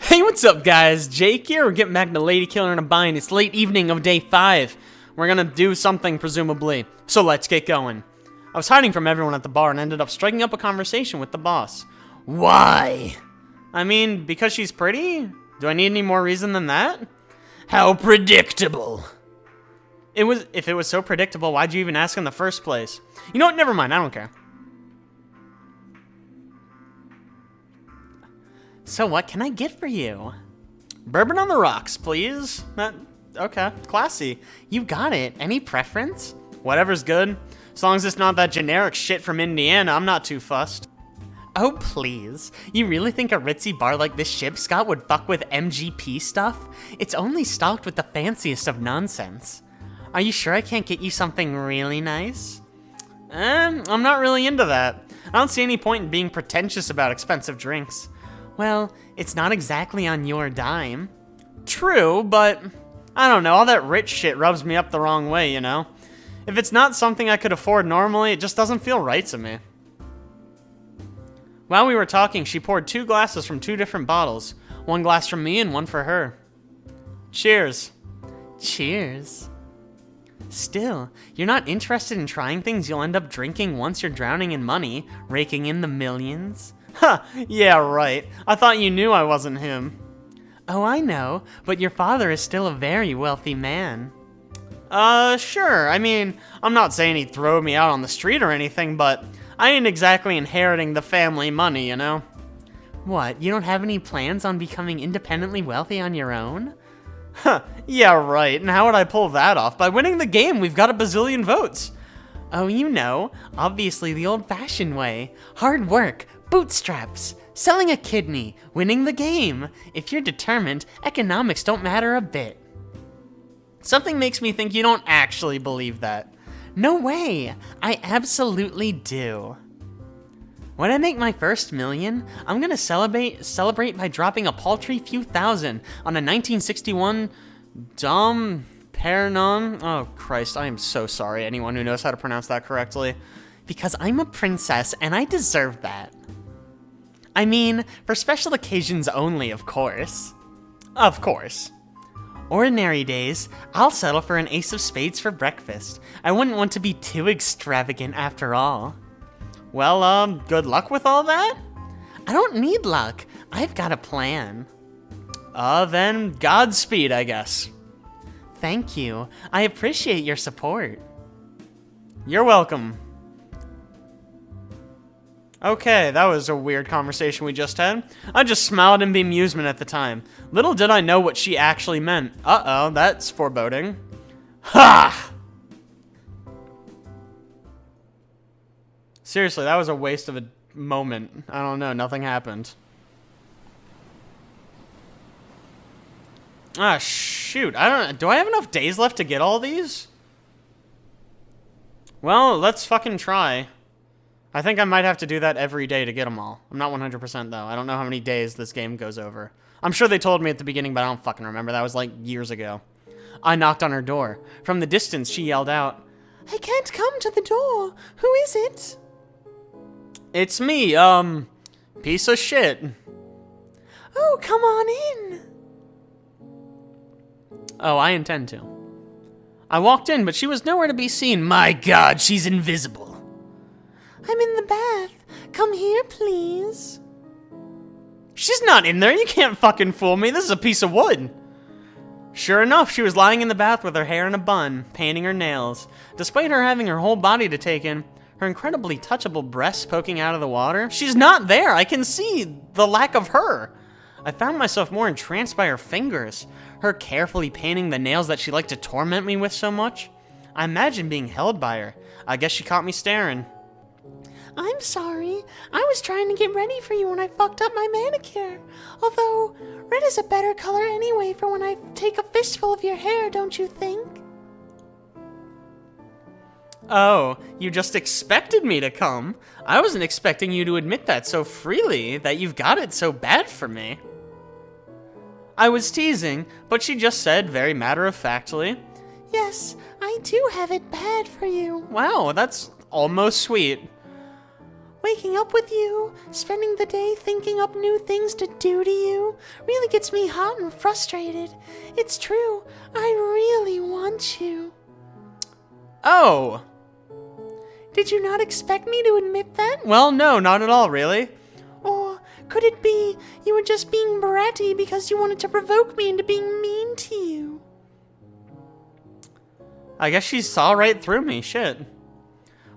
Hey, what's up, guys? Jake here. We're getting back to Ladykiller in a bind. It's late evening of day 5. We're gonna do something, presumably. So let's get going. I was hiding from everyone at the bar and ended up striking up a conversation with the boss. Why? I mean, because she's pretty? Do I need any more reason than that? How predictable. If it was so predictable, why'd you even ask in the first place? You know what? Never mind. I don't care. So what can I get for you? Bourbon on the rocks, please. Okay, classy. You got it. Any preference? Whatever's good. As long as it's not that generic shit from Indiana, I'm not too fussed. Oh, please. You really think a ritzy bar like this Ship Scott would fuck with MGP stuff? It's only stocked with the fanciest of nonsense. Are you sure I can't get you something really nice? I'm not really into that. I don't see any point in being pretentious about expensive drinks. Well, it's not exactly on your dime. True, but I don't know, all that rich shit rubs me up the wrong way, you know? If it's not something I could afford normally, it just doesn't feel right to me. While we were talking, she poured 2 glasses from 2 different bottles. 1 glass from me and 1 for her. Cheers. Cheers. Still, you're not interested in trying things you'll end up drinking once you're drowning in money, raking in the millions? Huh, yeah, right. I thought you knew I wasn't him. Oh, I know, but your father is still a very wealthy man. Sure. I mean, I'm not saying he'd throw me out on the street or anything, but I ain't exactly inheriting the family money, you know? What, you don't have any plans on becoming independently wealthy on your own? Huh, yeah, right. And how would I pull that off? By winning the game, we've got a bazillion votes. Oh, you know, obviously the old-fashioned way. Hard work. Bootstraps, selling a kidney, winning the game. If you're determined, economics don't matter a bit. Something makes me think you don't actually believe that. No way, I absolutely do. When I make my first million, I'm gonna celebrate by dropping a paltry few thousand on a 1961 Dom Perignon. Oh Christ, I am so sorry, anyone who knows how to pronounce that correctly. Because I'm a princess and I deserve that. I mean, for special occasions only, of course. Of course. Ordinary days, I'll settle for an ace of spades for breakfast. I wouldn't want to be too extravagant after all. Well, good luck with all that? I don't need luck. I've got a plan. Then Godspeed, I guess. Thank you. I appreciate your support. You're welcome. Okay, that was a weird conversation we just had. I just smiled in bemusement at the time. Little did I know what she actually meant. Uh-oh, that's foreboding. Ha! Seriously, that was a waste of a moment. I don't know, nothing happened. Ah, shoot. Do I have enough days left to get all these? Well, let's fucking try. I think I might have to do that every day to get them all. I'm not 100% though. I don't know how many days this game goes over. I'm sure they told me at the beginning, but I don't fucking remember. That was like years ago. I knocked on her door. From the distance, she yelled out, I can't come to the door. Who is it? It's me, piece of shit. Oh, come on in. Oh, I intend to. I walked in, but she was nowhere to be seen. My God, she's invisible. I'm in the bath. Come here, please. She's not in there. You can't fucking fool me. This is a piece of wood. Sure enough, she was lying in the bath with her hair in a bun, painting her nails. Despite her having her whole body to take in, her incredibly touchable breasts poking out of the water, she's not there. I can see the lack of her. I found myself more entranced by her fingers, her carefully painting the nails that she liked to torment me with so much. I imagined being held by her. I guess she caught me staring. I'm sorry. I was trying to get ready for you when I fucked up my manicure. Although, red is a better color anyway for when I take a fistful of your hair, don't you think? Oh, you just expected me to come. I wasn't expecting you to admit that so freely, that you've got it so bad for me. I was teasing, but she just said very matter-of-factly, Yes, I do have it bad for you. Wow, that's almost sweet. Waking up with you, spending the day thinking up new things to do to you, really gets me hot and frustrated. It's true, I really want you. Oh! Did you not expect me to admit that? Well, no, not at all, really. Or could it be you were just being bratty because you wanted to provoke me into being mean to you? I guess she saw right through me, shit.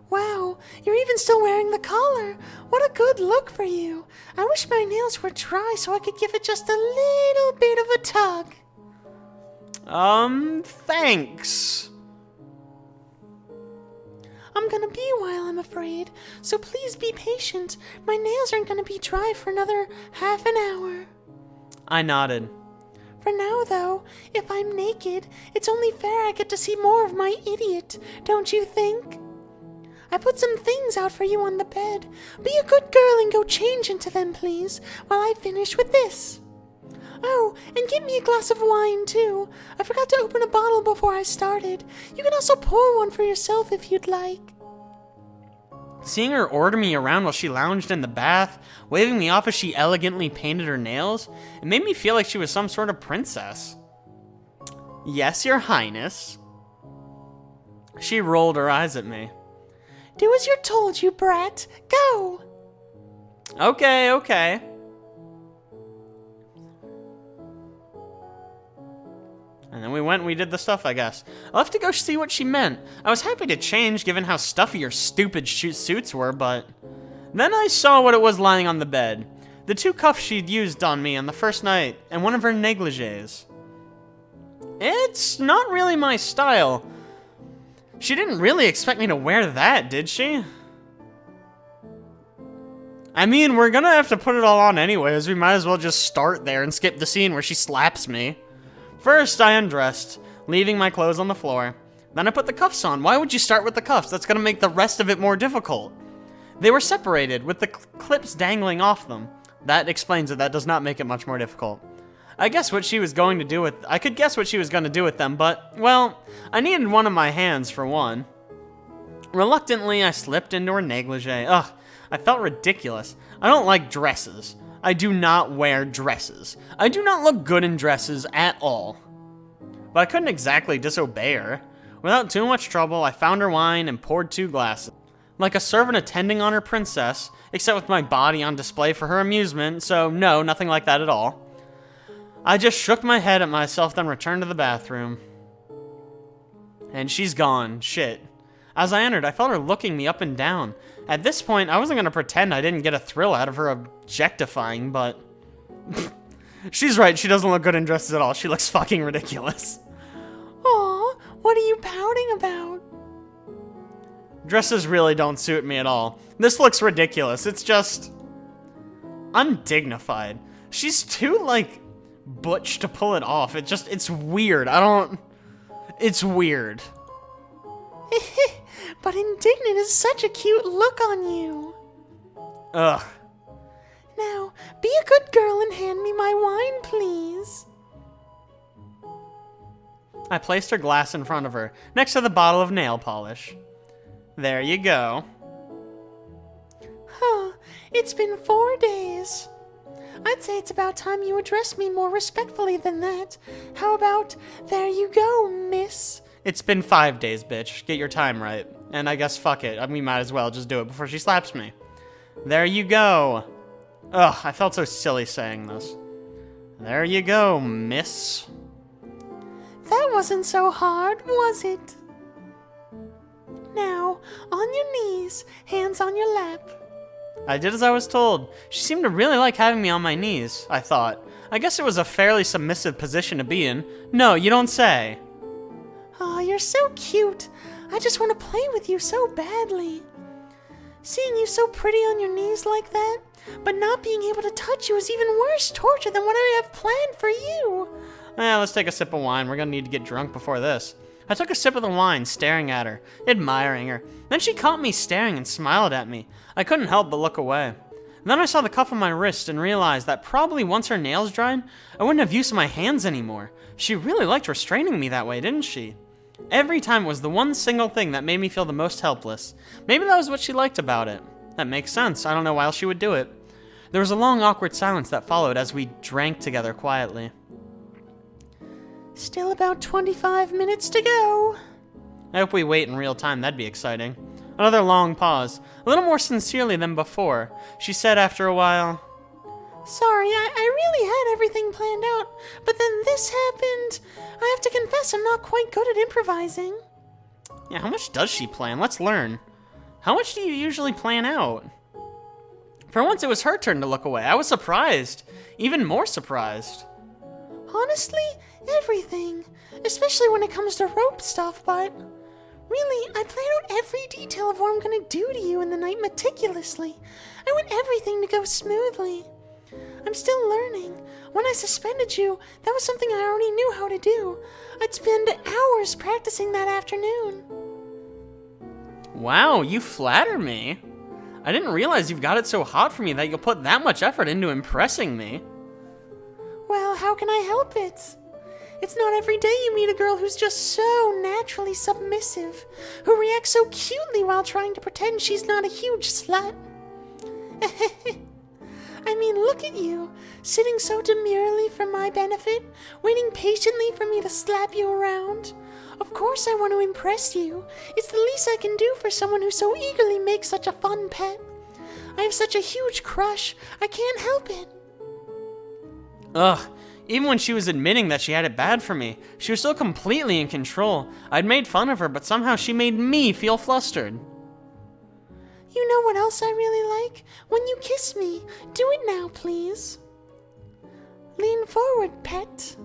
Wow, you're even still wearing the collar. What a good look for you. I wish my nails were dry so I could give it just a little bit of a tug. Thanks. I'm gonna be a while, I'm afraid, so please be patient. My nails aren't gonna be dry for another half an hour. I nodded. For now, though, if I'm naked, it's only fair I get to see more of my idiot, don't you think? I put some things out for you on the bed. Be a good girl and go change into them, please, while I finish with this. Oh, and get me a glass of wine, too. I forgot to open a bottle before I started. You can also pour one for yourself if you'd like. Seeing her order me around while she lounged in the bath, waving me off as she elegantly painted her nails, it made me feel like she was some sort of princess. Yes, Your Highness. She rolled her eyes at me. Do as you're told, you brat. Go! Okay. And then we went and we did the stuff, I guess. I'll have to go see what she meant. I was happy to change given how stuffy her stupid suits were, but... Then I saw what it was lying on the bed. The 2 cuffs she'd used on me on the first night, and one of her negligees. It's not really my style. She didn't really expect me to wear that, did she? I mean, we're gonna have to put it all on anyways. We might as well just start there and skip the scene where she slaps me. First, I undressed, leaving my clothes on the floor. Then I put the cuffs on. Why would you start with the cuffs? That's gonna make the rest of it more difficult. They were separated, with the clips dangling off them. That explains it. That does not make it much more difficult. I could guess what she was going to do with them, but, well, I needed one of my hands for one. Reluctantly, I slipped into her negligee. Ugh, I felt ridiculous. I don't like dresses. I do not wear dresses. I do not look good in dresses at all. But I couldn't exactly disobey her. Without too much trouble, I found her wine and poured 2 glasses. Like a servant attending on her princess, except with my body on display for her amusement, so no, nothing like that at all. I just shook my head at myself, then returned to the bathroom. And she's gone. Shit. As I entered, I felt her looking me up and down. At this point, I wasn't going to pretend I didn't get a thrill out of her objectifying, but... She's right, she doesn't look good in dresses at all. She looks fucking ridiculous. Aw, what are you pouting about? Dresses really don't suit me at all. This looks ridiculous. It's just... undignified. She's too, like, butch to pull it off. It's weird. It's weird. But indignant is such a cute look on you. Ugh. Now, be a good girl and hand me my wine, please. I placed her glass in front of her, next to the bottle of nail polish. There you go. Huh, it's been 4 days. I'd say it's about time you addressed me more respectfully than that. How about, there you go, miss? It's been 5 days, bitch. Get your time right. And I guess fuck it. We might as well just do it before she slaps me. There you go. Ugh, I felt so silly saying this. There you go, miss. That wasn't so hard, was it? Now, on your knees, hands on your lap. I did as I was told. She seemed to really like having me on my knees, I thought. I guess it was a fairly submissive position to be in. No, you don't say. Aw, you're so cute. I just want to play with you so badly. Seeing you so pretty on your knees like that, but not being able to touch you is even worse torture than what I have planned for you. Let's take a sip of wine. We're gonna need to get drunk before this. I took a sip of the wine, staring at her, admiring her. Then she caught me staring and smiled at me. I couldn't help but look away. Then I saw the cuff on my wrist and realized that probably once her nails dried, I wouldn't have use of my hands anymore. She really liked restraining me that way, didn't she? Every time it was the one single thing that made me feel the most helpless. Maybe that was what she liked about it. That makes sense. I don't know why else she would do it. There was a long, awkward silence that followed as we drank together quietly. Still about 25 minutes to go. I hope we wait in real time. That'd be exciting. Another long pause. A little more sincerely than before. She said after a while, Sorry, I really had everything planned out, but then this happened. I have to confess I'm not quite good at improvising. Yeah, how much does she plan? Let's learn. How much do you usually plan out? For once, it was her turn to look away. I was surprised. Even more surprised. Honestly, everything. Especially when it comes to rope stuff, but... Really, I plan out every detail of what I'm gonna do to you in the night meticulously. I want everything to go smoothly. I'm still learning. When I suspended you, that was something I already knew how to do. I'd spend hours practicing that afternoon. Wow, you flatter me. I didn't realize you've got it so hot for me that you'll put that much effort into impressing me. Well, how can I help it? It's not every day you meet a girl who's just so naturally submissive, who reacts so cutely while trying to pretend she's not a huge slut. I mean, look at you, sitting so demurely for my benefit, waiting patiently for me to slap you around. Of course I want to impress you. It's the least I can do for someone who so eagerly makes such a fun pet. I have such a huge crush, I can't help it. Ugh, even when she was admitting that she had it bad for me, she was still completely in control. I'd made fun of her, but somehow she made me feel flustered. You know what else I really like? When you kiss me. Do it now, please. Lean forward, pet.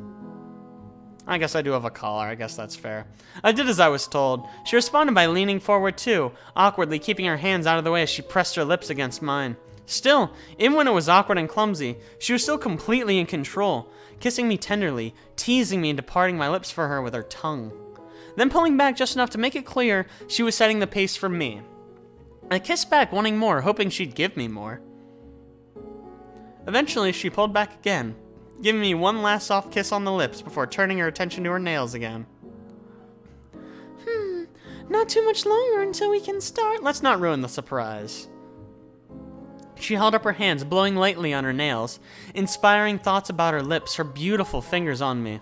I guess I do have a collar. I guess that's fair. I did as I was told. She responded by leaning forward too, awkwardly keeping her hands out of the way as she pressed her lips against mine. Still, even when it was awkward and clumsy, she was still completely in control, kissing me tenderly, teasing me into parting my lips for her with her tongue. Then pulling back just enough to make it clear she was setting the pace for me. I kissed back, wanting more, hoping she'd give me more. Eventually, she pulled back again, giving me one last soft kiss on the lips before turning her attention to her nails again. Not too much longer until we can start. Let's not ruin the surprise. She held up her hands, blowing lightly on her nails, inspiring thoughts about her lips, her beautiful fingers on me.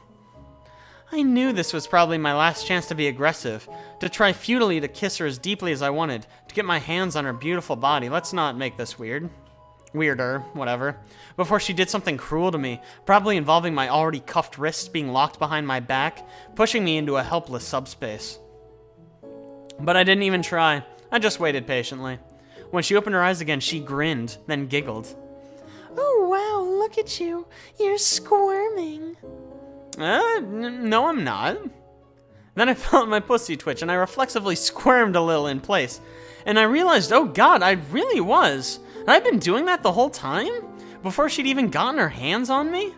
I knew this was probably my last chance to be aggressive, to try futilely to kiss her as deeply as I wanted, to get my hands on her beautiful body. Let's not make this weird. Weirder, whatever. Before she did something cruel to me, probably involving my already cuffed wrists being locked behind my back, pushing me into a helpless subspace. But I didn't even try. I just waited patiently. When she opened her eyes again, she grinned, then giggled. Oh wow, look at you. You're squirming. No, I'm not. Then I felt my pussy twitch, and I reflexively squirmed a little in place. And I realized, oh god, I really was. Had I been doing that the whole time? Before she'd even gotten her hands on me?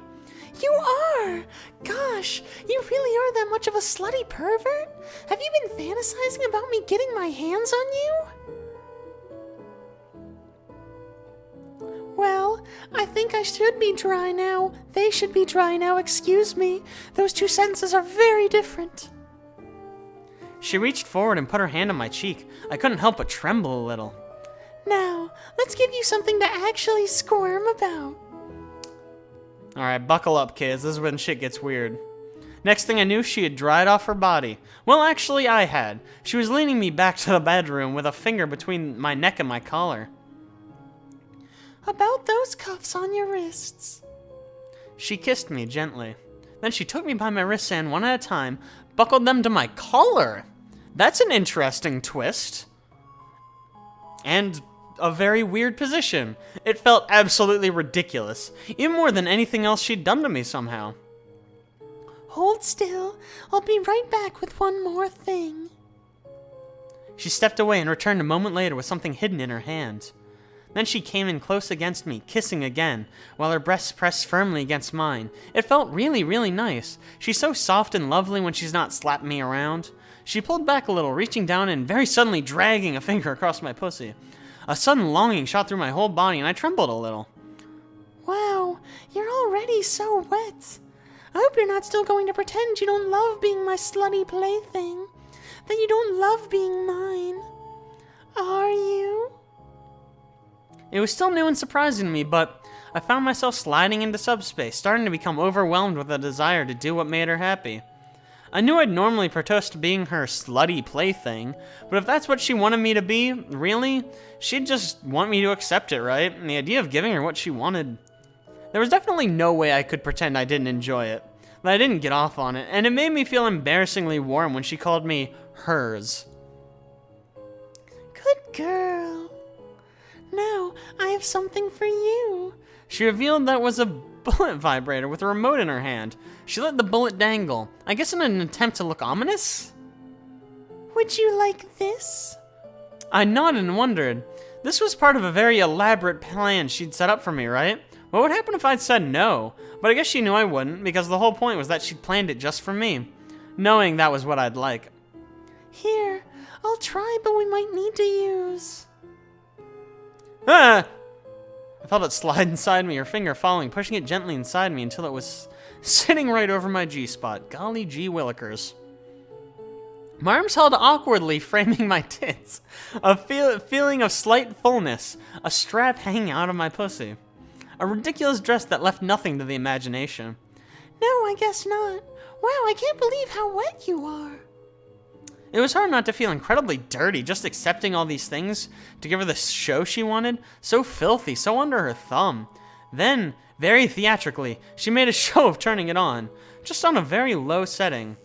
You are! Gosh, you really are that much of a slutty pervert? Have you been fantasizing about me getting my hands on you? Well, I think I should be dry now. They should be dry now, excuse me. Those two sentences are very different. She reached forward and put her hand on my cheek. I couldn't help but tremble a little. Now, let's give you something to actually squirm about. Alright, buckle up, kids. This is when shit gets weird. Next thing I knew, she had dried off her body. Well, actually, I had. She was leaning me back to the bedroom with a finger between my neck and my collar. About those cuffs on your wrists. She kissed me gently. Then she took me by my wrists and, one at a time, buckled them to my collar. That's an interesting twist. And a very weird position. It felt absolutely ridiculous, even more than anything else she'd done to me somehow. Hold still. I'll be right back with one more thing. She stepped away and returned a moment later with something hidden in her hand. Then she came in close against me, kissing again, while her breasts pressed firmly against mine. It felt really, really nice. She's so soft and lovely when she's not slapping me around. She pulled back a little, reaching down and very suddenly dragging a finger across my pussy. A sudden longing shot through my whole body and I trembled a little. Wow, you're already so wet. I hope you're not still going to pretend you don't love being my slutty plaything. That you don't love being mine. Are you? It was still new and surprising to me, but I found myself sliding into subspace, starting to become overwhelmed with a desire to do what made her happy. I knew I'd normally protest being her slutty plaything, but if that's what she wanted me to be, really, she'd just want me to accept it, right? And the idea of giving her what she wanted... There was definitely no way I could pretend I didn't enjoy it, that I didn't get off on it, and it made me feel embarrassingly warm when she called me hers. Good girl. Now, I have something for you. She revealed that was a bullet vibrator with a remote in her hand. She let the bullet dangle, I guess in an attempt to look ominous? Would you like this? I nodded and wondered. This was part of a very elaborate plan she'd set up for me, right? What would happen if I'd said no? But I guess she knew I wouldn't, because the whole point was that she'd planned it just for me, knowing that was what I'd like. Here, I'll try, but we might need to use... Ah! I felt it slide inside me, her finger following, pushing it gently inside me until it was sitting right over my G-spot. Golly gee willikers. My arms held awkwardly, framing my tits. A feeling of slight fullness, a strap hanging out of my pussy. A ridiculous dress that left nothing to the imagination. No, I guess not. Wow, I can't believe how wet you are. It was hard not to feel incredibly dirty, just accepting all these things to give her the show she wanted. So filthy, so under her thumb. Then, very theatrically, she made a show of turning it on, just on a very low setting.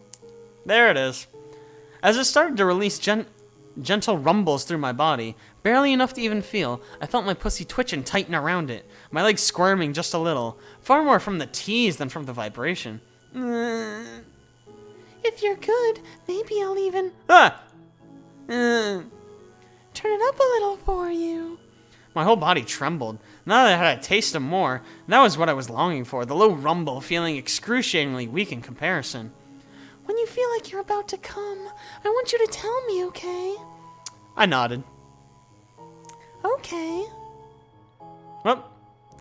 There it is. As it started to release gentle rumbles through my body, barely enough to even feel, I felt my pussy twitch and tighten around it, my legs squirming just a little, far more from the tease than from the vibration. If you're good, maybe I'll even... Ah! Turn it up a little for you. My whole body trembled. Now that I had a taste of more, that was what I was longing for, the low rumble feeling excruciatingly weak in comparison. When you feel like you're about to come, I want you to tell me, okay? I nodded. Okay. Well,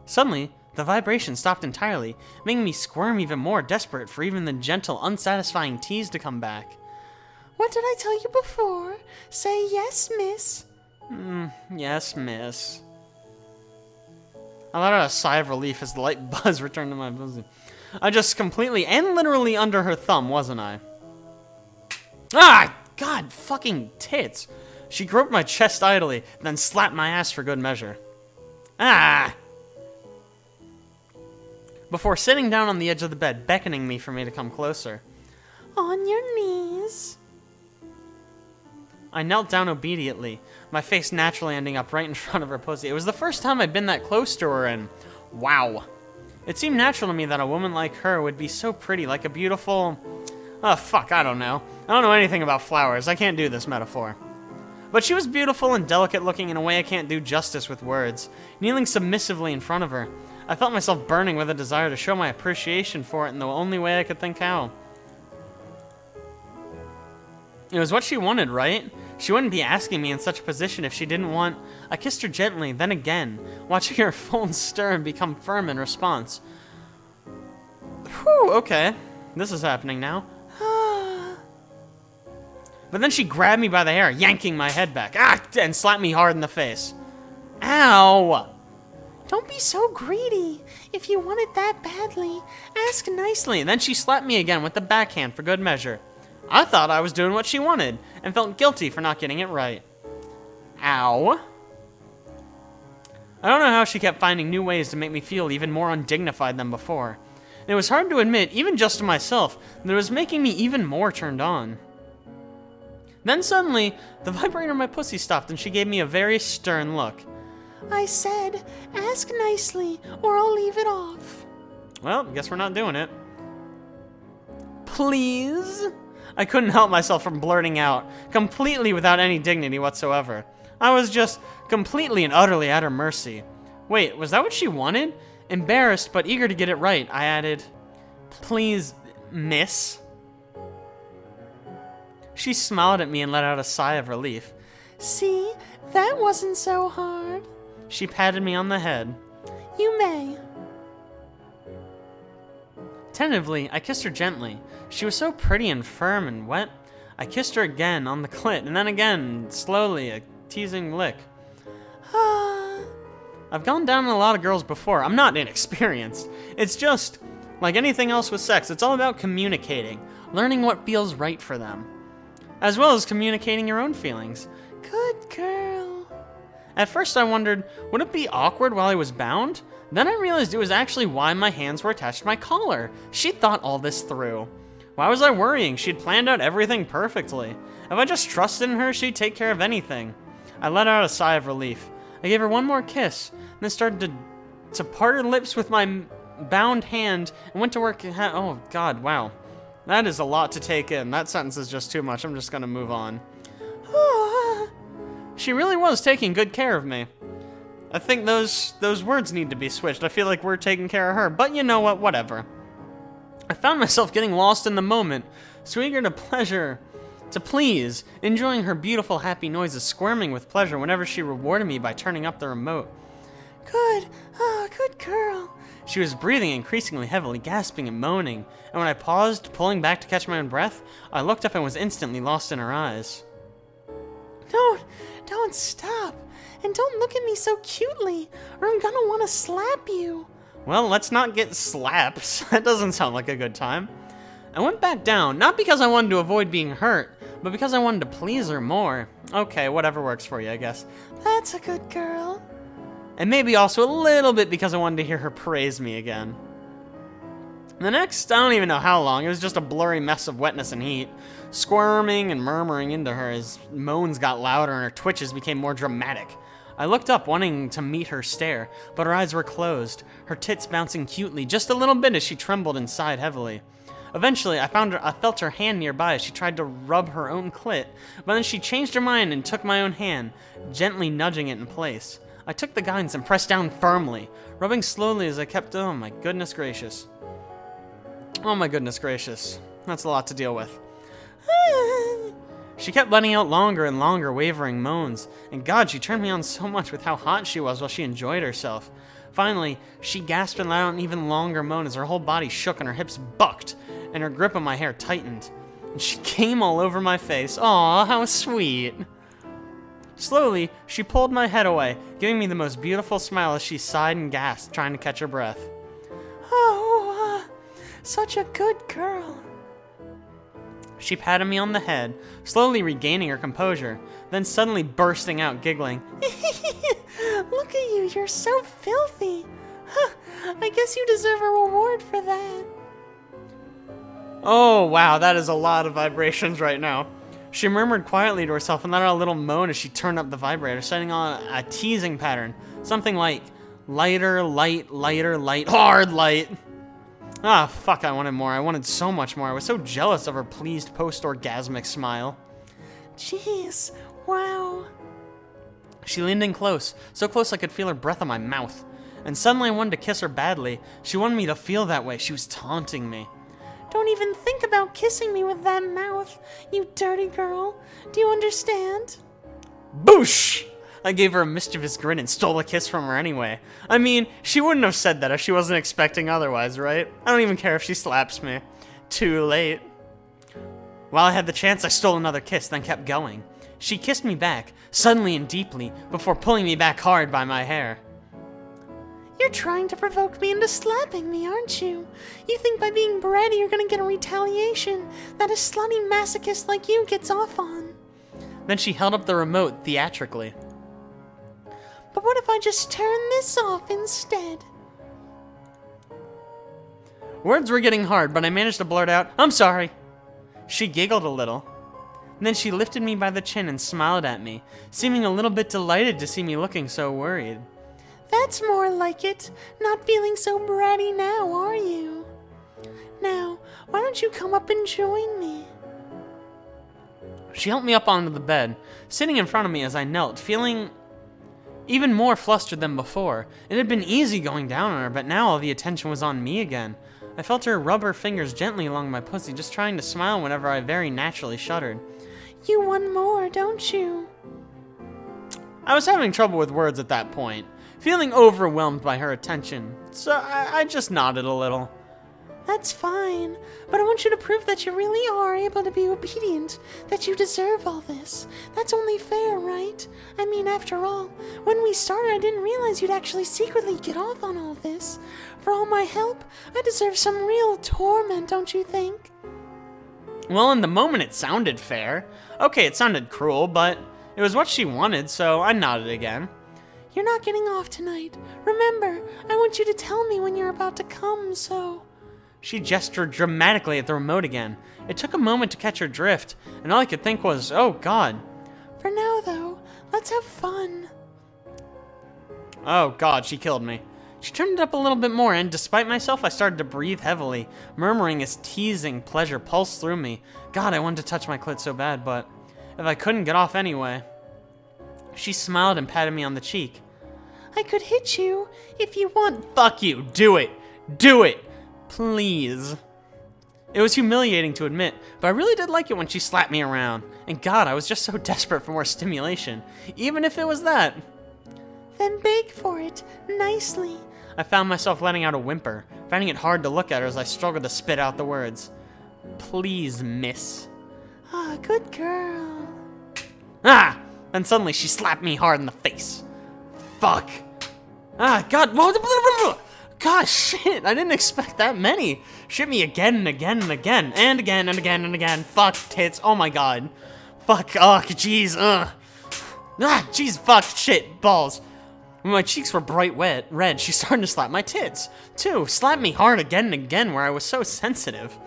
suddenly, the vibration stopped entirely, making me squirm even more, desperate for even the gentle, unsatisfying tease to come back. What did I tell you before? Say yes, miss. Yes, miss. I let out a sigh of relief as the light buzz returned to my bosom. I just completely and literally under her thumb, wasn't I? Ah! God fucking tits! She groped my chest idly, then slapped my ass for good measure. Ah! Before sitting down on the edge of the bed, beckoning me for me to come closer. On your knees. I knelt down obediently, my face naturally ending up right in front of her pussy. It was the first time I'd been that close to her, and wow. It seemed natural to me that a woman like her would be so pretty, like a beautiful... Oh, fuck, I don't know. I don't know anything about flowers. I can't do this metaphor. But she was beautiful and delicate looking in a way I can't do justice with words. Kneeling submissively in front of her, I felt myself burning with a desire to show my appreciation for it in the only way I could think how. It was what she wanted, right? She wouldn't be asking me in such a position if she didn't want... I kissed her gently, then again, watching her fold stir and become firm in response. Whew, okay. This is happening now. But then she grabbed me by the hair, yanking my head back, and slapped me hard in the face. Ow! Don't be so greedy. If you want it that badly, ask nicely. And then she slapped me again with the backhand for good measure. I thought I was doing what she wanted, and felt guilty for not getting it right. Ow. I don't know how she kept finding new ways to make me feel even more undignified than before. And it was hard to admit, even just to myself, that it was making me even more turned on. Then suddenly, the vibrator on my pussy stopped and she gave me a very stern look. I said, ask nicely, or I'll leave it off. Well, guess we're not doing it. Please? I couldn't help myself from blurting out, completely without any dignity whatsoever. I was just completely and utterly at her mercy. Wait, was that what she wanted? Embarrassed but eager to get it right, I added, please, miss? She smiled at me and let out a sigh of relief. See, that wasn't so hard. She patted me on the head. You may. Tentatively, I kissed her gently. She was so pretty and firm and wet. I kissed her again on the clit, and then again, slowly, a teasing lick. I've gone down on a lot of girls before. I'm not inexperienced. It's just, like anything else with sex, it's all about communicating, learning what feels right for them, as well as communicating your own feelings. Good girl. At first I wondered, would it be awkward while I was bound? Then I realized it was actually why my hands were attached to my collar. She'd thought all this through. Why was I worrying? She'd planned out everything perfectly. If I just trusted in her, she'd take care of anything. I let out a sigh of relief. I gave her one more kiss, and then started to part her lips with my bound hand and went to work. Oh God, wow. That is a lot to take in. That sentence is just too much. I'm just gonna move on. She really was taking good care of me. I think those words need to be switched. I feel like we're taking care of her, but you know what, whatever. I found myself getting lost in the moment, so eager to please, enjoying her beautiful happy noises, squirming with pleasure whenever she rewarded me by turning up the remote. Good girl. She was breathing increasingly heavily, gasping and moaning, and when I paused, pulling back to catch my own breath, I looked up and was instantly lost in her eyes. Don't stop. And don't look at me so cutely, or I'm gonna want to slap you. Well, let's not get slapped. That doesn't sound like a good time. I went back down, not because I wanted to avoid being hurt, but because I wanted to please her more. Okay, whatever works for you, I guess. That's a good girl. And maybe also a little bit because I wanted to hear her praise me again. The next, I don't even know how long, it was just a blurry mess of wetness and heat, squirming and murmuring into her as moans got louder and her twitches became more dramatic. I looked up, wanting to meet her stare, but her eyes were closed, her tits bouncing cutely just a little bit as she trembled and sighed heavily. Eventually, I felt her hand nearby as she tried to rub her own clit, but then she changed her mind and took my own hand, gently nudging it in place. I took the guidance and pressed down firmly, rubbing slowly as I kept. Oh my goodness gracious. Oh my goodness gracious. That's a lot to deal with. She kept letting out longer and longer wavering moans, and God, she turned me on so much with how hot she was while she enjoyed herself. Finally, she gasped and let out an even longer moan as her whole body shook and her hips bucked, and her grip on my hair tightened. And she came all over my face. Aw, how sweet. Slowly, she pulled my head away, giving me the most beautiful smile as she sighed and gasped, trying to catch her breath. Such a good girl. She patted me on the head, slowly regaining her composure, then suddenly bursting out giggling. Look at you, you're so filthy. I guess you deserve a reward for that. Oh wow, that is a lot of vibrations right now. She murmured quietly to herself and let out a little moan as she turned up the vibrator, setting on a teasing pattern. Something like lighter, light, lighter, light, hard, light. Ah, fuck, I wanted more. I wanted so much more. I was so jealous of her pleased post-orgasmic smile. Jeez, wow. She leaned in close, so close I could feel her breath on my mouth. And suddenly I wanted to kiss her badly. She wanted me to feel that way. She was taunting me. Don't even think about kissing me with that mouth, you dirty girl. Do you understand? Boosh! I gave her a mischievous grin and stole a kiss from her anyway. I mean, she wouldn't have said that if she wasn't expecting otherwise, right? I don't even care if she slaps me. Too late. While I had the chance, I stole another kiss, then kept going. She kissed me back, suddenly and deeply, before pulling me back hard by my hair. You're trying to provoke me into slapping me, aren't you? You think by being bratty you're gonna get a retaliation that a slutty masochist like you gets off on. Then she held up the remote theatrically. But what if I just turn this off instead? Words were getting hard, but I managed to blurt out, "I'm sorry." She giggled a little. And then she lifted me by the chin and smiled at me, seeming a little bit delighted to see me looking so worried. That's more like it. Not feeling so bratty now, are you? Now, why don't you come up and join me? She helped me up onto the bed, sitting in front of me as I knelt, feeling even more flustered than before. It had been easy going down on her, but now all the attention was on me again. I felt her rub her fingers gently along my pussy, just trying to smile whenever I very naturally shuddered. You want more, don't you? I was having trouble with words at that point, feeling overwhelmed by her attention, so I just nodded a little. That's fine, but I want you to prove that you really are able to be obedient, that you deserve all this. That's only fair, right? I mean, after all, when we started, I didn't realize you'd actually secretly get off on all this. For all my help, I deserve some real torment, don't you think? Well, in the moment it sounded fair. Okay, it sounded cruel, but it was what she wanted, so I nodded again. You're not getting off tonight. Remember, I want you to tell me when you're about to come, so... She gestured dramatically at the remote again. It took a moment to catch her drift, and all I could think was, oh god. For now, though, let's have fun. Oh god, she killed me. She turned it up a little bit more, and despite myself, I started to breathe heavily, murmuring as teasing pleasure pulsed through me. God, I wanted to touch my clit so bad, but if I couldn't get off anyway. She smiled and patted me on the cheek. I could hit you if you want. Fuck you, do it! Do it! Please. It was humiliating to admit, but I really did like it when she slapped me around. And God, I was just so desperate for more stimulation, even if it was that. Then beg for it, nicely. I found myself letting out a whimper, finding it hard to look at her as I struggled to spit out the words. Please, miss. Ah, good girl. Ah! Then suddenly she slapped me hard in the face. Fuck. Ah, God. Gosh, shit. I didn't expect that many. Shit me again and again and again. And again and again and again. Fuck, tits. Oh my God. Fuck. Oh, jeez. Ah, jeez. Fuck. Shit. Balls. When my cheeks were bright red, she started to slap my tits. Too. Slapped me hard again and again where I was so sensitive.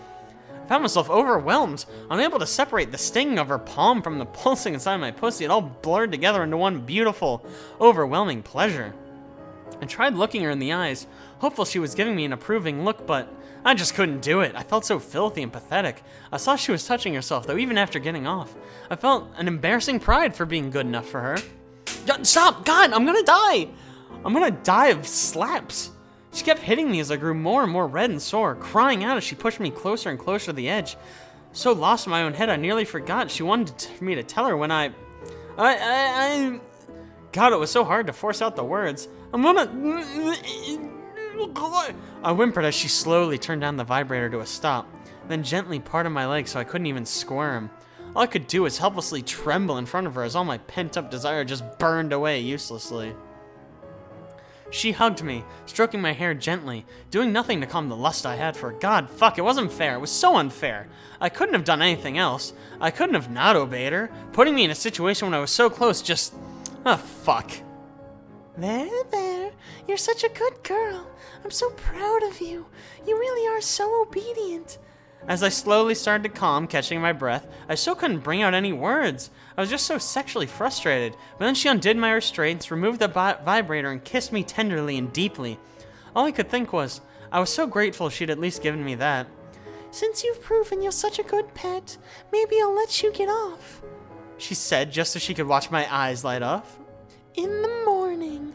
I found myself overwhelmed, unable to separate the sting of her palm from the pulsing inside my pussy. It all blurred together into one beautiful, overwhelming pleasure. I tried looking her in the eyes, hopeful she was giving me an approving look, but I just couldn't do it. I felt so filthy and pathetic. I saw she was touching herself, though, even after getting off. I felt an embarrassing pride for being good enough for her. Stop! God, I'm gonna die! I'm gonna die of slaps. She kept hitting me as I grew more and more red and sore, crying out as she pushed me closer and closer to the edge. So lost in my own head, I nearly forgot she wanted me to tell her when God, it was so hard to force out the words. I'm gonna... I whimpered as she slowly turned down the vibrator to a stop, then gently parted my legs so I couldn't even squirm. All I could do was helplessly tremble in front of her as all my pent-up desire just burned away uselessly. She hugged me, stroking my hair gently, doing nothing to calm the lust I had for her. God, fuck, it wasn't fair. It was so unfair. I couldn't have done anything else. I couldn't have not obeyed her. Putting me in a situation when I was so close just... Oh, fuck. There. You're such a good girl. I'm so proud of you. You really are so obedient. As I slowly started to calm, catching my breath, I still couldn't bring out any words. I was just so sexually frustrated. But then she undid my restraints, removed the vibrator, and kissed me tenderly and deeply. All I could think was, I was so grateful she'd at least given me that. Since you've proven you're such a good pet, maybe I'll let you get off. She said, just so she could watch my eyes light up. In the morning.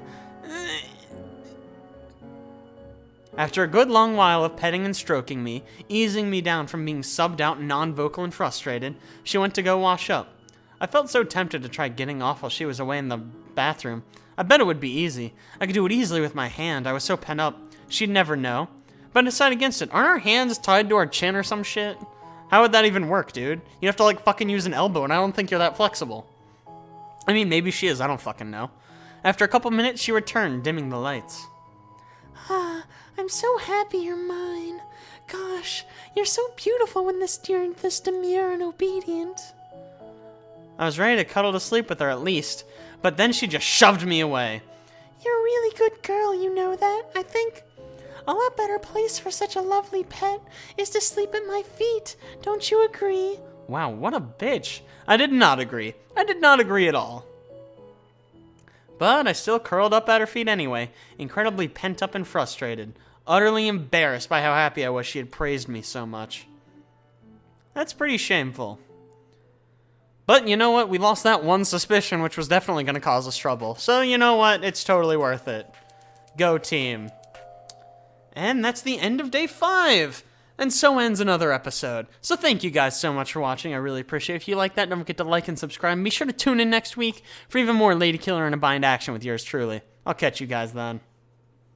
After a good long while of petting and stroking me, easing me down from being subbed out non-vocal and frustrated, she went to go wash up. I felt so tempted to try getting off while she was away in the bathroom. I bet it would be easy. I could do it easily with my hand. I was so pent up. She'd never know. But I decided against it. Aren't our hands tied to our chin or some shit? How would that even work, dude? You have to like fucking use an elbow, and I don't think you're that flexible. I mean, maybe she is. I don't fucking know. After a couple minutes, she returned, dimming the lights. I'm so happy you're mine. Gosh, you're so beautiful when you're this demure and obedient. I was ready to cuddle to sleep with her at least, but then she just shoved me away. You're a really good girl, you know that. I think a lot better place for such a lovely pet is to sleep at my feet. Don't you agree? Wow, what a bitch. I did not agree. I did not agree at all. But I still curled up at her feet anyway, incredibly pent up and frustrated, utterly embarrassed by how happy I was she had praised me so much. That's pretty shameful. But you know what? We lost that one suspicion, which was definitely going to cause us trouble. So you know what? It's totally worth it. Go team. And that's the end of day 5. And so ends another episode. So thank you guys so much for watching. I really appreciate it. If you like that, don't forget to like and subscribe. And be sure to tune in next week for even more Ladykiller and a Bind action with yours truly. I'll catch you guys then.